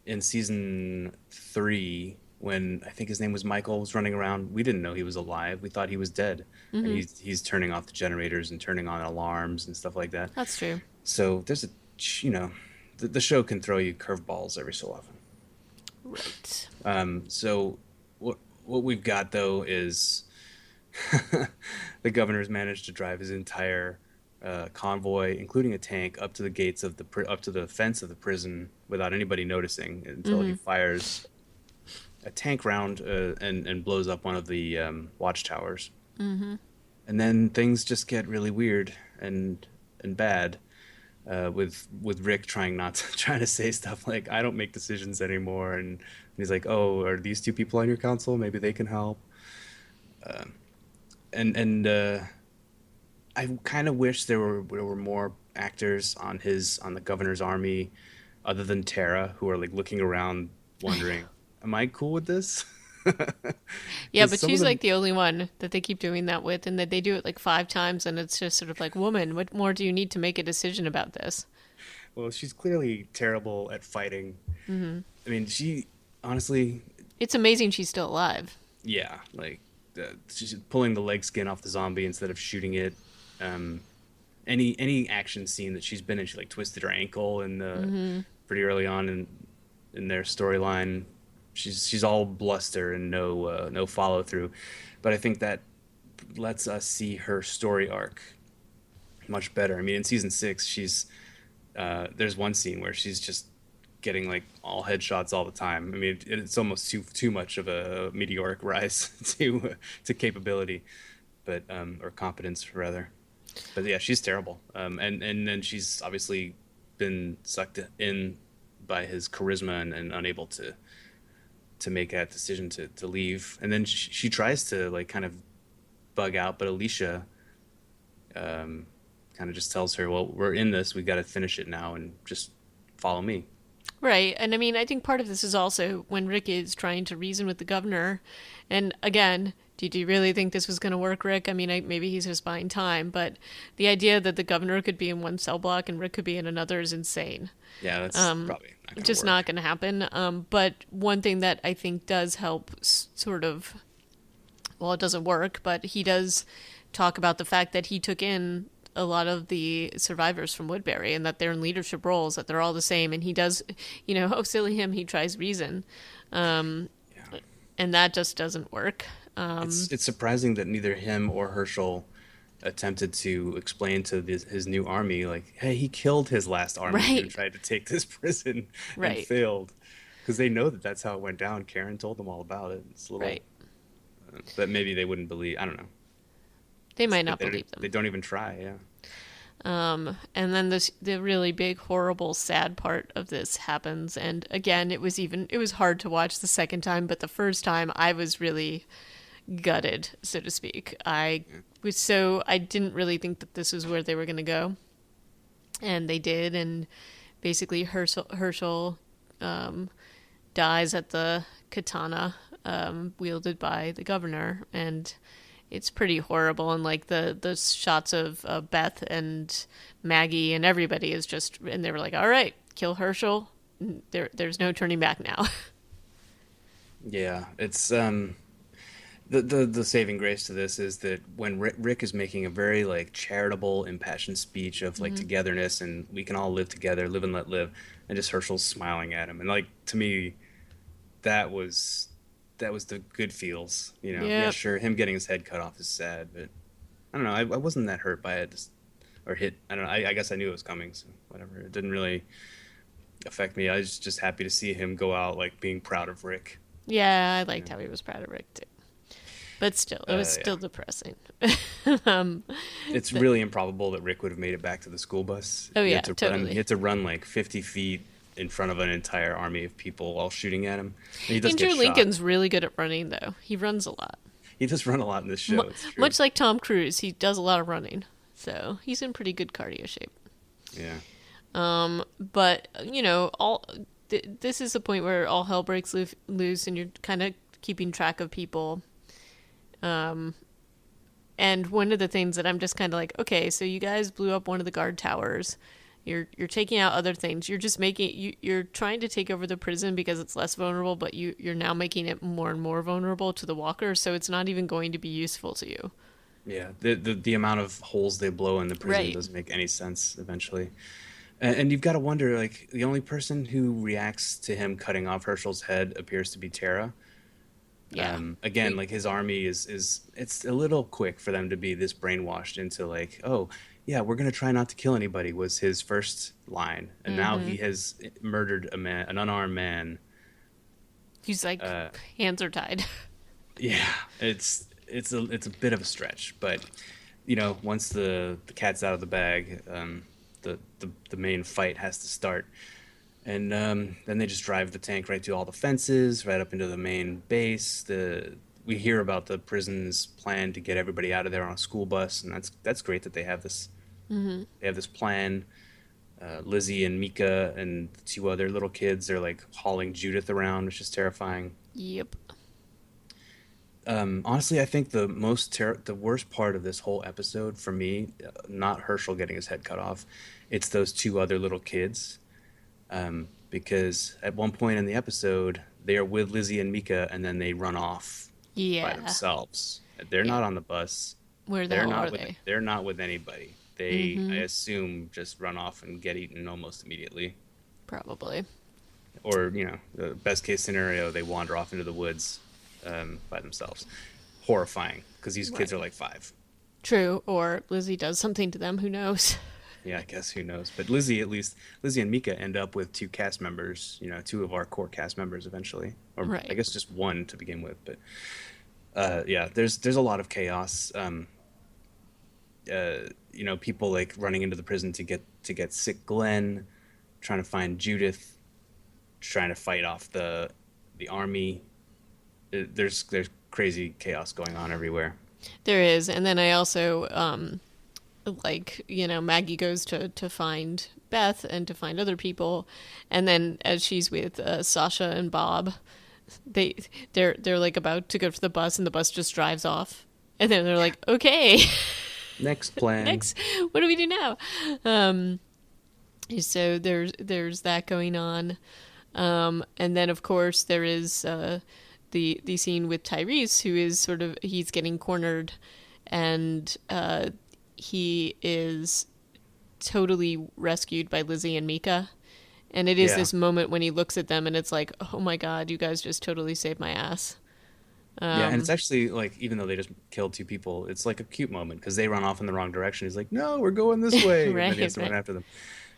in season 3, when I think his name was Michael was running around. We didn't know he was alive. We thought he was dead, and Mm-hmm. he's turning off the generators and turning on alarms and stuff like that. That's true. So there's a you know, the show can throw you curveballs every so often. Right. So what we've got though is the governor's managed to drive his entire convoy, including a tank, up to the gates of up to the fence of the prison without anybody noticing until he Mm-hmm. fires a tank round and blows up one of the watchtowers. Mm-hmm. And then things just get really weird and bad. With Rick trying not to trying to say stuff like I don't make decisions anymore, and he's like, oh, are these two people on your council? Maybe they can help. And I kind of wish there were more actors on the governor's army, other than Tara, who are like looking around, wondering, am I cool with this? Yeah, Because but some of she's them, like the only one that they keep doing that with, and that they do it like 5 times, and it's just sort of like, woman, what more do you need to make a decision about this? well, she's clearly terrible at fighting. Mm-hmm. I mean, she honestly, It's amazing she's still alive. yeah, like she's pulling the leg skin off the zombie instead of shooting it. Um, any action scene that she's been in, she like twisted her ankle in the Mm-hmm. pretty early on in their storyline. She's all bluster and no follow through, but I think that lets us see her story arc much better. I mean, in season 6, she's there's one scene where she's just getting like all headshots all the time. I mean, it's almost too much of a meteoric rise to capability, but or competence rather. But yeah, she's terrible. And then she's obviously been sucked in by his charisma and unable to make that decision to leave. And then she tries to like kind of bug out, but Alicia kind of just tells her, "Well, we're in this. We got to finish it now, and just follow me." Right. And I mean, I think part of this is also when Rick is trying to reason with the governor. And again, did you really think this was going to work, Rick? I mean, maybe he's just buying time, but the idea that the governor could be in one cell block and Rick could be in another is insane. Yeah, that's probably not going to Just not work. going to happen. But one thing that I think does help sort of, well, it doesn't work, but he does talk about the fact that he took in a lot of the survivors from Woodbury and that they're in leadership roles, that they're all the same. And he does, oh, silly him, he tries reason. Um, Yeah, and that just doesn't work. it's surprising that neither him or Herschel attempted to explain to his new army, like, "Hey, he killed his last army who Right, tried to take this prison and right, failed," because they know that that's how it went down. Karen told them all about it. It's a little, right. but maybe they wouldn't believe. I don't know. They might They, not they believe they them. don't even try. Yeah. And then the really big, horrible, sad part of this happens. And again, it was hard to watch the second time, but the first time I was really gutted, so to speak. I didn't really think that this was where they were going to go, and they did. And basically, Herschel dies at the katana wielded by the governor, and it's pretty horrible. And like the shots of Beth and Maggie and everybody is just, and they were like, all right, kill Herschel. There's no turning back now. Yeah, it's the saving grace to this is that when Rick is making a very like charitable, impassioned speech of like Hmm. togetherness and we can all live together, live and let live, and just Herschel's smiling at him, and like to me, that was that was the good feels. Yeah, Yep. sure, him getting his head cut off is sad, but I don't know, I wasn't that hurt by it, just, or hit. I don't know. I guess I knew it was coming, so whatever. It didn't really affect me. I was just happy to see him go out like being proud of Rick. Yeah, I You liked know. how he was proud of Rick too. But still, it was Yeah. still depressing. um, It's but, really improbable that Rick would have made it back to the school bus. oh He yeah, had to run. He totally. had to run like 50 feet in front of an entire army of people all shooting at him. And he does get Andrew shot. Lincoln's really good at running, though. He runs a lot. He does run a lot in this show. Mu It's true. Much like Tom Cruise, he does a lot of running. So he's in pretty good cardio shape. Yeah. But, this is the point where all hell breaks loose and you're kind of keeping track of people. And one of the things that I'm just kind of like, okay, so you guys blew up one of the guard towers. You're taking out other things. You're just making you're trying to take over the prison because it's less vulnerable, but you're now making it more and more vulnerable to the walkers, so it's not even going to be useful to you. Yeah, the amount of holes they blow in the prison Right. doesn't make any sense eventually. And you've got to wonder, like, the only person who reacts to him cutting off Herschel's head appears to be Tara. Yeah. Again, We like his army is it's a little quick for them to be this brainwashed into like, oh yeah, we're gonna try not to kill anybody was his first line, and now he has murdered a man, an unarmed man. he's like Uh, hands are tied. yeah, it's a bit of a stretch, but once the cat's out of the bag, the main fight has to start. And then they just drive the tank right through all the fences, right up into the main base. We hear about the prison's plan to get everybody out of there on a school bus, and that's great that they have this plan. Lizzie and Mika and the two other little kids are like hauling Judith around, which is terrifying. Yep. Honestly, I think the worst part of this whole episode for me, not Herschel getting his head cut off, it's those two other little kids. Because at one point in the episode, they are with Lizzie and Mika, and then they run off by Yeah. themselves. They're Yeah. not on the bus. Where the They're hell not are with they? they're not with anybody. They, I assume, just run off and get eaten almost immediately. Probably. Or, the best case scenario, they wander off into the woods by themselves. Horrifying, because these kids Right. are like 5. True. Or Lizzie does something to them. Who knows? Yeah, I guess who knows. But Lizzie and Mika end up with 2 cast members, two of our core cast members eventually. Or I Right. guess just one to begin with. But yeah, there's a lot of chaos. People like running into the prison to get sick Glenn, trying to find Judith, trying to fight off the army. There's crazy chaos going on everywhere. There is. And then I also Maggie goes to find Beth and to find other people, and then as she's with Sasha and Bob, they they're like about to go to the bus, and the bus just drives off, and then they're like, okay, Next plan. next, what do we do now? um so there's that going on, and then of course there is the scene with Tyrese, who is sort of, he's getting cornered, and he is totally rescued by Lizzie and Mika. And it is Yeah. this moment when he looks at them and it's like, oh my god, you guys just totally saved my ass. Yeah, and it's actually like, even though they just killed 2 people, it's like a cute moment because they run off in the wrong direction. He's like, "No, we're going this way," and then he has Right, to run right. after them.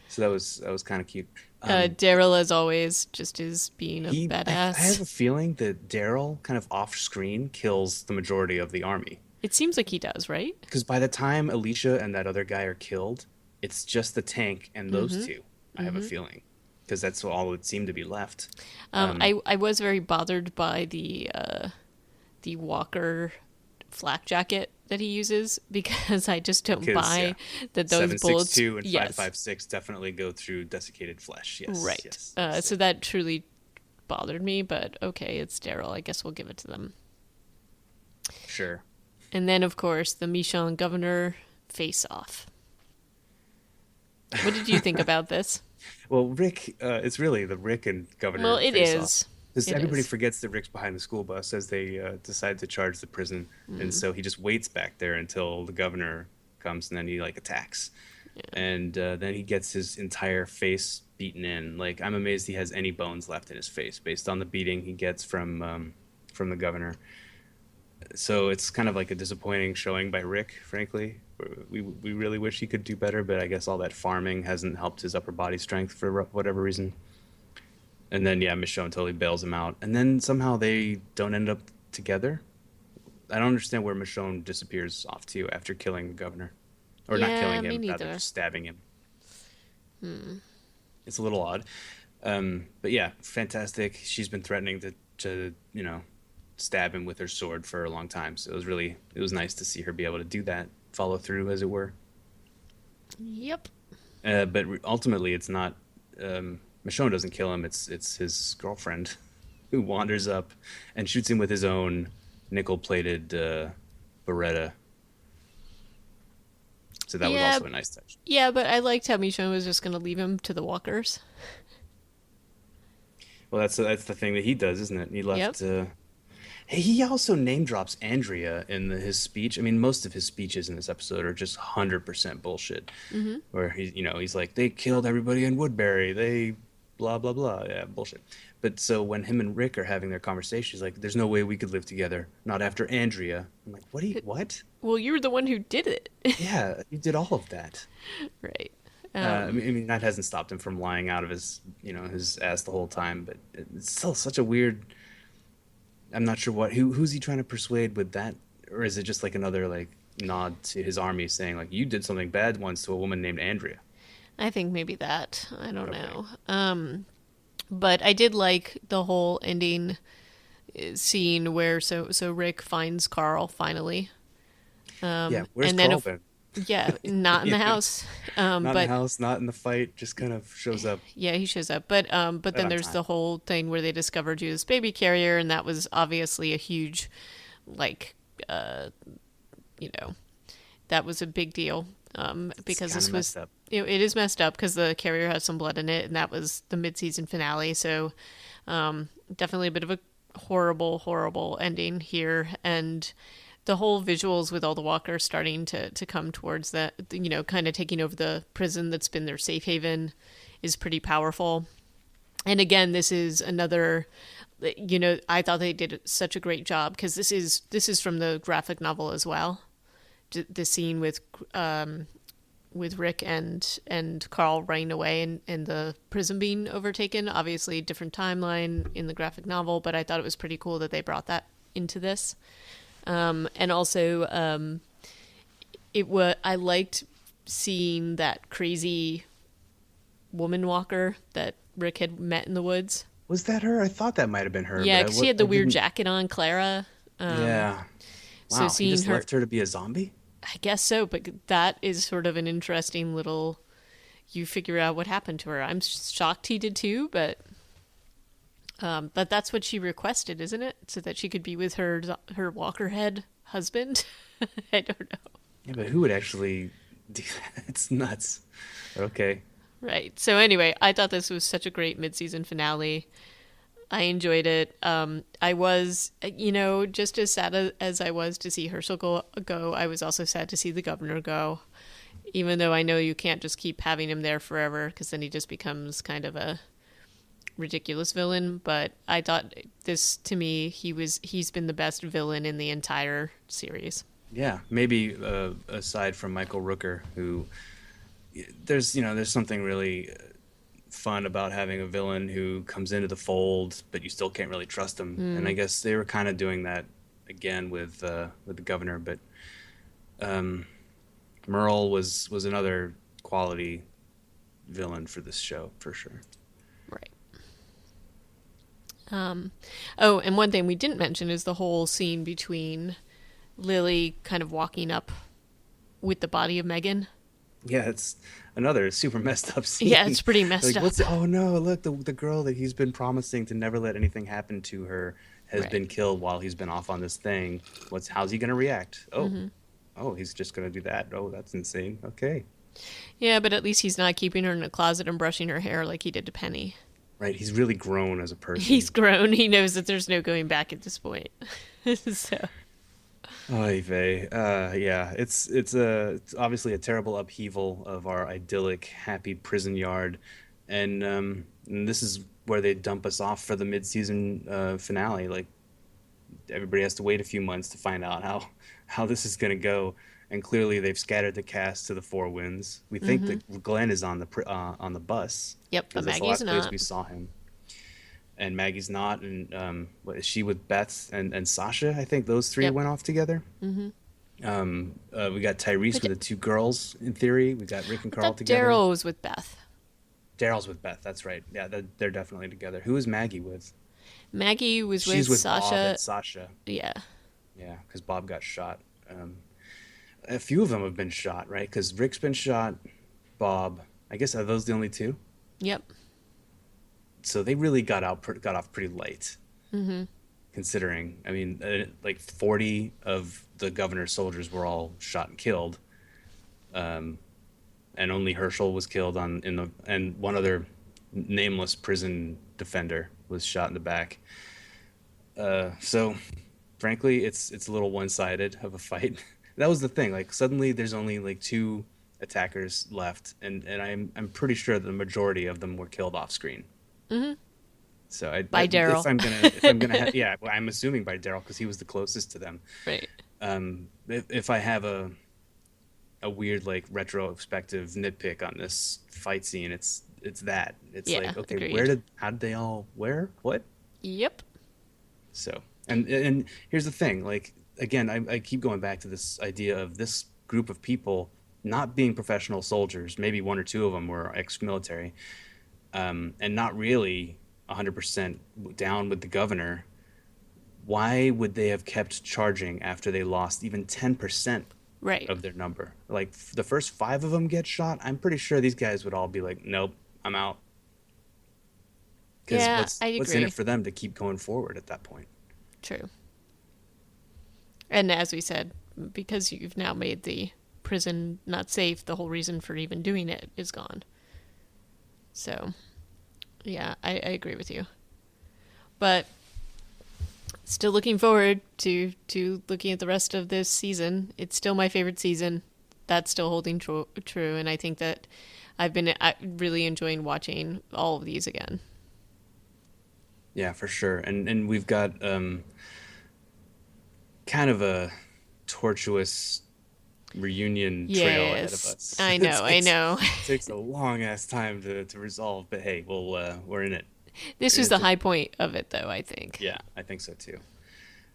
So that was kind of cute. Daryl, as always, just is being a I have badass. a feeling that Daryl kind of off screen kills the majority of the army It seems like he does, right? because by the time Alicia and that other guy are killed, it's just the tank and those two. I have a feeling because that's all that seemed to be left. I was very bothered by the Walker flak jacket that he uses, because I just don't Because yeah, buy that those bullets. 7.62 and Yes, 5.56 definitely go through desiccated flesh. Yes, right. yes, yes, So yes. that truly bothered me, but okay, it's Daryl. I guess we'll give it to them. Sure. And then, of course, the Michon Governor face off. What did you think about this? Well, Rick, it's really the Rick and Well, Governor it face off. is. Because It everybody is. forgets that Rick's behind the school bus as they decide to charge the prison, and so he just waits back there until the governor comes, and then he like attacks, and then he gets his entire face beaten in. Like, I'm amazed he has any bones left in his face based on the beating he gets from the governor. So it's kind of like a disappointing showing by Rick, frankly. We really wish he could do better, but I guess all that farming hasn't helped his upper body strength for whatever reason. And then yeah, Michonne totally bails him out, and then somehow they don't end up together. I don't understand where Michonne disappears off to after killing the governor, or not Yeah, killing me him, rather neither. just stabbing him. It's a little odd, but yeah, fantastic. She's been threatening to stab him with her sword for a long time, so it was nice to see her be able to do that, follow through, as it were. Yep. But ultimately, it's not. Michonne doesn't kill him. It's his girlfriend who wanders up and shoots him with his own nickel-plated Beretta. So that was Yeah, also a nice touch. yeah, but I liked how Michonne was just going to leave him to the walkers. Well, that's the thing that he does, isn't it? He Yep. left. Hey, he also name drops Andrea in his speech. I mean, most of his speeches in this episode are just 100% bullshit. Mm-hmm. Where he's like, they killed everybody in Woodbury. They blah blah blah. Yeah, bullshit. But so when him and Rick are having their conversation, he's like, "There's no way we could live together. Not after Andrea." I'm like, "What? What? Well, you were the one who did it. Yeah, you did all of that." Right. I mean, that hasn't stopped him from lying out of his ass the whole time. But it's still such a weird. I'm not sure who's he trying to persuade with that, or is it just like another like nod to his army saying like you did something bad once to a woman named Andrea? I think maybe that. I don't Okay. know. But I did like the whole ending scene where so Rick finds Carl finally. Yeah, where's And then Carl if been? yeah, not in the Yeah, house. not in the But house, not in the fight, just kind of shows up yeah, he shows up. But right then on there's time. the whole thing where they discover Judith's baby carrier, and that was obviously a huge, like, uh, you know, that was a big deal. It's Because kind this of was, messed up. it is messed up because the carrier has some blood in it, and that was the mid-season finale. So, definitely a bit of a horrible, horrible ending here, and the whole visuals with all the walkers starting to come towards that, kind of taking over the prison that's been their safe haven, is pretty powerful. And again, this is another, I thought they did such a great job because this is from the graphic novel as well. The scene with Rick and Carl running away and the prison being overtaken. Obviously, different timeline in the graphic novel, but I thought it was pretty cool that they brought that into this. And also, I liked seeing that crazy woman walker that Rick had met in the woods. Was that her? I thought that might have been her, but Yeah, I because she what had the I weird didn't. jacket on, Clara. Yeah. So Wow, he seeing just her, left her to be a zombie? I guess so, but that is sort of an interesting little. You figure out what happened to her. I'm shocked he did too, but that's what she requested, isn't it? So that she could be with her Walkerhead husband. I don't know. Yeah, but who would actually do that? It's nuts. Okay. Right. So anyway, I thought this was such a great mid-season finale. I enjoyed it. I was, just as sad as I was to see Herschel go, I was also sad to see the governor go. Even though I know you can't just keep having him there forever, because then he just becomes kind of a ridiculous villain. But I thought this, to me, he's been the best villain in the entire series. Yeah, maybe aside from Michael Rooker, who there's something really fun about having a villain who comes into the fold, but you still can't really trust him. And I Mm, guess they were kind of doing that again with the governor, but um, Merle was another quality villain for this show for sure. right. Oh, and one thing we didn't mention is the whole scene between Lily kind of walking up with the body of Megan. Yeah, it's another super messed up Yeah, scene. it's pretty messed Like, up. oh no, look, the girl that he's been promising to never let anything happen to her has Right. been killed while he's been off on this thing. How's he gonna react? Oh, he's just gonna do that. Oh, that's insane. Okay. Yeah, but at least he's not keeping her in a closet and brushing her hair like he did to Penny. Right, he's really grown as a He's person. grown. He knows that there's no going back at this point. So, Oy vey. Yeah, it's obviously a terrible upheaval of our idyllic, happy prison yard, and this is where they dump us off for the mid-season finale. Like everybody has to wait a few months to find out how this is gonna go, and clearly they've scattered the cast to the four winds. We think that Glenn is on the bus yep, but because that's the Maggie's last place not. we saw him. And Maggie's not, and what is she with Beth and Sasha? I think those three Yep. went off together. We got Tyrese But with the two girls in theory. We got Rick and I Carl thought together. Daryl was with Beth. Daryl's with Beth. That's right. Yeah, they're definitely together. Who is Maggie with? Maggie was with She's with Bob Sasha. and Sasha. Yeah. Yeah, because Bob got shot. A few of them have been shot, right? Because Rick's been shot. Bob. I guess are those the only two? Yep. So they really got off pretty light, considering. I mean, like 40 of the governor's soldiers were all shot and killed. and only Herschel was killed and one other nameless prison defender was shot in the back. So frankly, it's a little one-sided of a fight. That was the thing. Like suddenly there's only like two attackers left, and I'm pretty sure the majority of them were killed off screen. Hmm. So By Daryl. if I'm gonna yeah, well, I'm assuming by Daryl because he was the closest to them. Right. If I have a weird like retrospective nitpick on this fight scene, it's that it's Yeah, like okay, agreed. how did they all where what Yep. so and here's the thing, like again, I keep going back to this idea of this group of people not being professional soldiers. Maybe one or two of them were ex-military, and not really 100% down with the governor. Why would they have kept charging after they lost even 10% Right. of their number? Like the first five of them get shot, I'm pretty sure these guys would all be like, "Nope, I'm out." Because Yeah, I what's in it agree. for them to keep going forward at that point? True. And as we said, because you've now made the prison not safe, the whole reason for even doing it is gone. So, yeah, I agree with you. But still looking forward to looking at the rest of this season. It's still my favorite season. That's still holding true, and I think that I've been really enjoying watching all of these again. Yeah, for sure. And we've got kind of a tortuous reunion trail ahead of Yes, us. I It know, I takes know. takes a long ass time to resolve, but hey, we're in it. This We're in was it the to high point of it, though, I think. yeah, I think so too.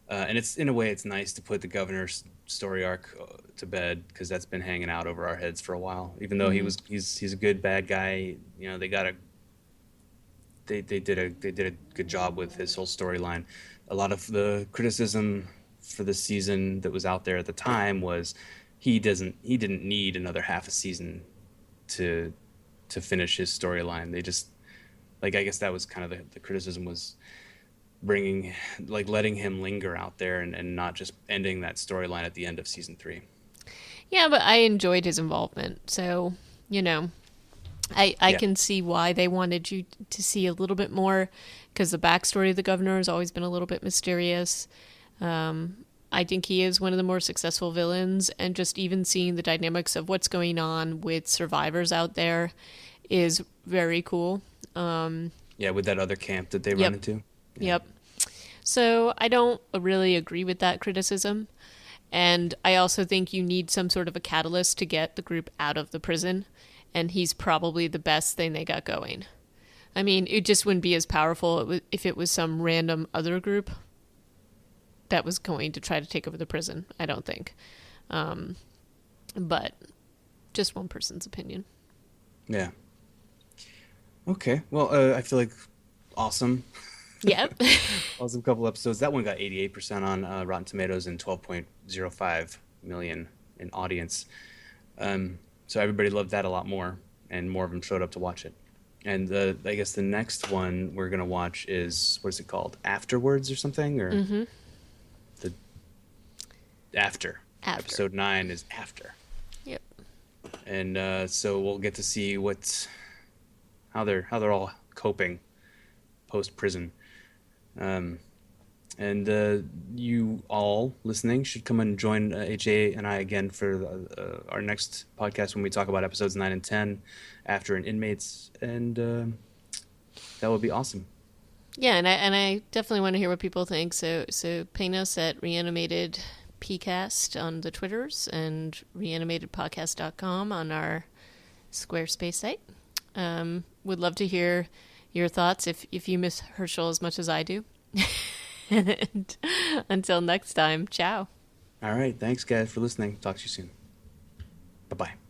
And it's in a way it's nice to put the governor's story arc to bed because that's been hanging out over our heads for a while. Even though he's a good bad guy, you know, they did a good job with his whole storyline. A lot of the criticism for the season that was out there at the time was he didn't need another half a season to finish his storyline. They just like I guess that was kind of the criticism was bringing like letting him linger out there and not just ending that storyline at the end of season three. Yeah, but I enjoyed his involvement, so you know, I Yeah, can see why they wanted you to see a little bit more because the backstory of the governor has always been a little bit mysterious. I think he is one of the more successful villains, and just even seeing the dynamics of what's going on with survivors out there is very cool. yeah, with that other camp that they run Yep, into. Yeah, yep. So I don't really agree with that criticism. And I also think you need some sort of a catalyst to get the group out of the prison. And he's probably the best thing they got going. I mean, it just wouldn't be as powerful if it was some random other group that was going to try to take over the prison. I don't think. But just one person's opinion. yeah. Okay, well, I feel like awesome. Yep. Awesome couple episodes. That one got 88% on Rotten Tomatoes and 12.05 million in audience. So everybody loved that a lot more, and more of them showed up to watch it. And I guess the next one we're gonna watch is what is it called? Afterwards or something? Or the After. After. Episode 9 is After. Yep. And so we'll get to see how they're all coping post prison. Um, and you all listening should come and join HA and I again for our next podcast when we talk about episodes 9 and 10 after an inmates, and that would be awesome. Yeah, and I definitely want to hear what people think. So ping us at Reanimated PCast on the Twitters and reanimatedpodcast.com on our Squarespace site. Would love to hear your thoughts if you miss Herschel as much as I do. And until next time, ciao. All right, thanks guys for listening. Talk to you soon. Bye bye.